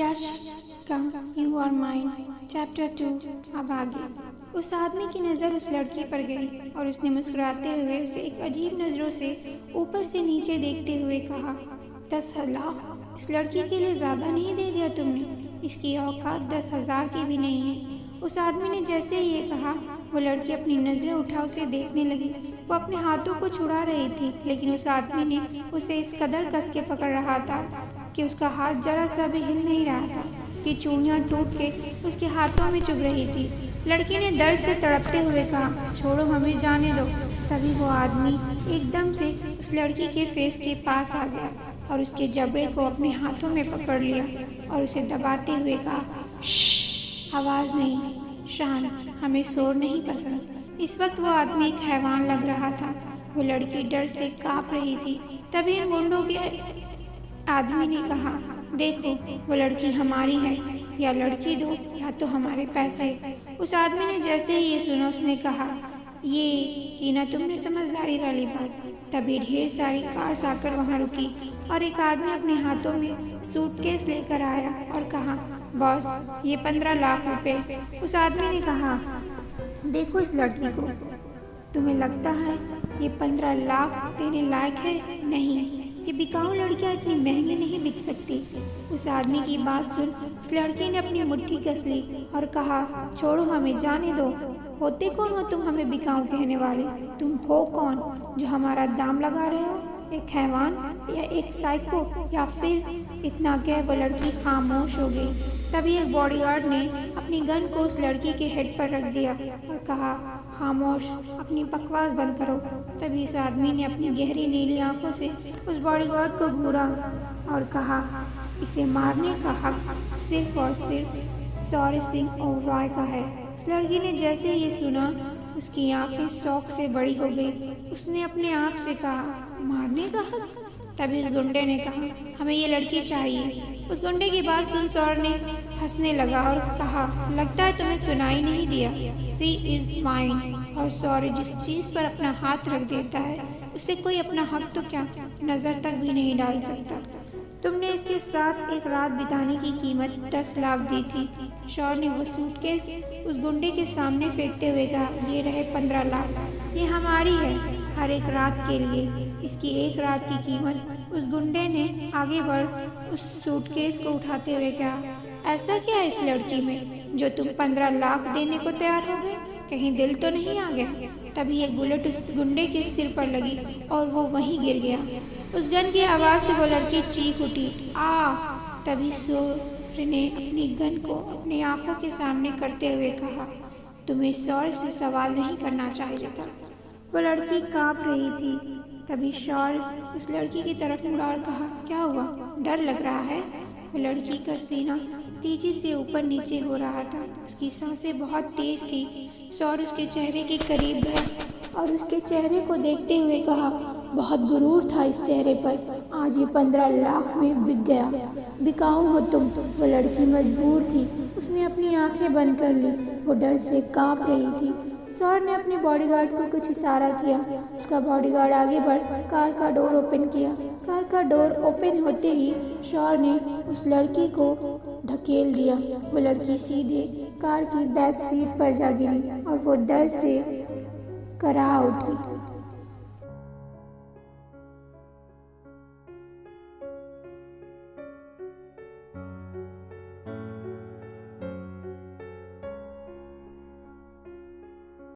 यश का you are mine chapter 2 अब आगे। उस आदमी की नज़र उस लड़की पर गई और उसने मुस्कुराते हुए उसे एक अजीब नज़रों से ऊपर से नीचे देखते हुए कहा, 10,000 इस लड़की के लिए ज़्यादा नहीं दे दिया तुमने? इसकी औकात 10,000 की भी नहीं है। उस आदमी ने जैसे ही ये कहा, वो लड़की अपनी नज़रें उठा उसे देखने लगी। वो अपने हाथों को छुड़ा रही थी, लेकिन उस आदमी ने उसे इस कदर कस के पकड़ रहा था कि उसका हाथ जरा सा भी हिल नहीं रहा था। उसकी चूड़ियाँ टूट के उसके हाथों में चुभ रही थी। लड़की ने दर्द से तड़पते हुए कहा, छोड़ो, हमें जाने दो। तभी वो आदमी एकदम से उस लड़की के फेस के पास आ गया और उसके जबड़े को अपने हाथों में पकड़ लिया और उसे दबाते हुए कहा, श्श, आवाज़ नहीं, शांत, हमें शोर नहीं पसंद। इस वक्त वो आदमी एक हैवान लग रहा था। वो लड़की डर से काँप रही थी। तभी इन गुंडों के आदमी ने कहा, देखो, वो लड़की हमारी है, या लड़की दो या तो हमारे पैसे। उस आदमी ने जैसे ही ये सुना, उसने कहा, ये कि ना तुमने समझदारी वाली बात। तभी ढेर सारी कार्स आकर वहाँ रुकी और एक आदमी अपने हाथों में सूटकेस लेकर आया और कहा, बॉस, ये 15 लाख रुपए। उस आदमी ने कहा, देखो इस लड़की को, तुम्हें लगता है ये 15 लाख देने लायक है? नहीं, ये बिकाऊ लड़कियां इतनी महंगी नहीं बिक सकती। उस आदमी की बात सुन उस लड़की ने अपनी मुट्ठी कस ली और कहा, छोड़ो, हमें जाने दो। होते कौन हो तुम हमें बिकाऊ कहने वाले? तुम हो कौन जो हमारा दाम लगा रहे हो? एक हैवान या एक साइको? या फिर इतना कह वो लड़की खामोश हो गई। तभी एक बॉडीगार्ड ने अपनी गन को उस लड़की के हेड पर रख दिया और कहा, खामोश, अपनी बकवास बंद करो। तभी उस आदमी ने अपनी गहरी नीली आंखों से उस बॉडीगार्ड को घूरा और कहा, इसे मारने का हक सिर्फ और सिर्फ सौर्य सिंह ओबरॉय का है। उस लड़की ने जैसे ये सुना, उसकी आंखें शौक से बड़ी हो गई। उसने अपने आप से कहा, मारने का हक? तभी उस गुंडे ने कहा, हमें ये लड़की चाहिए। उस गुंडे की बात सुन सौर्य ने हंसने लगा और कहा, लगता है तुम्हें सुनाई नहीं दिया। सी इज माइन। और सौर्य जिस चीज़ पर अपना हाथ रख देता है, उसे कोई अपना हक तो क्या, नज़र तक भी नहीं डाल सकता। तुमने इसके साथ एक रात बिताने की कीमत 10 लाख दी थी। शौर्य ने वो सूटकेस उस गुंडे के सामने फेंकते हुए कहा, ये रहे 15 लाख, ये हमारी है हर एक रात के लिए। इसकी एक रात की कीमत। उस गुंडे ने आगे बढ़ उस सूटकेस को उठाते हुए कहा, ऐसा क्या है इस लड़की में जो तुम 15 लाख देने को तैयार हो गए? कहीं दिल तो नहीं आ गया? तभी एक बुलेट उस गुंडे के सिर पर लगी और वो वहीं गिर गया। उस गन की आवाज़ से वो लड़की चीख उठी, आ! तभी सौर्य ने अपनी गन को अपनी आंखों के सामने करते हुए कहा, तुम्हें शौर्य से सवाल नहीं करना चाहिए था। वो लड़की काँप रही थी। तभी शौर्य उस लड़की की तरफ मुड़ा और कहा, क्या हुआ, डर लग रहा है? वो लड़की का सीना तेजी से ऊपर नीचे हो रहा था। उसकी सांसें बहुत तेज थी। शौर्य उसके चेहरे के करीब गया और उसके चेहरे को देखते हुए कहा, बहुत गुरूर था इस चेहरे पर, आज ये 15 लाख में बिक गया। बिकाऊ हो तुम। वो लड़की मजबूर थी। उसने अपनी आंखें बंद कर ली। वो डर से काँप रही थी। शौर्य ने अपने बॉडीगार्ड को कुछ इशारा किया। उसका बॉडीगार्ड आगे बढ़ कार का डोर ओपन किया। कार का डोर ओपन होते ही शौर्य ने उस लड़की को धकेल दिया। वो लड़की सीधे कार की बैक सीट पर जा गिरी और वो दर्द से कराह उठी।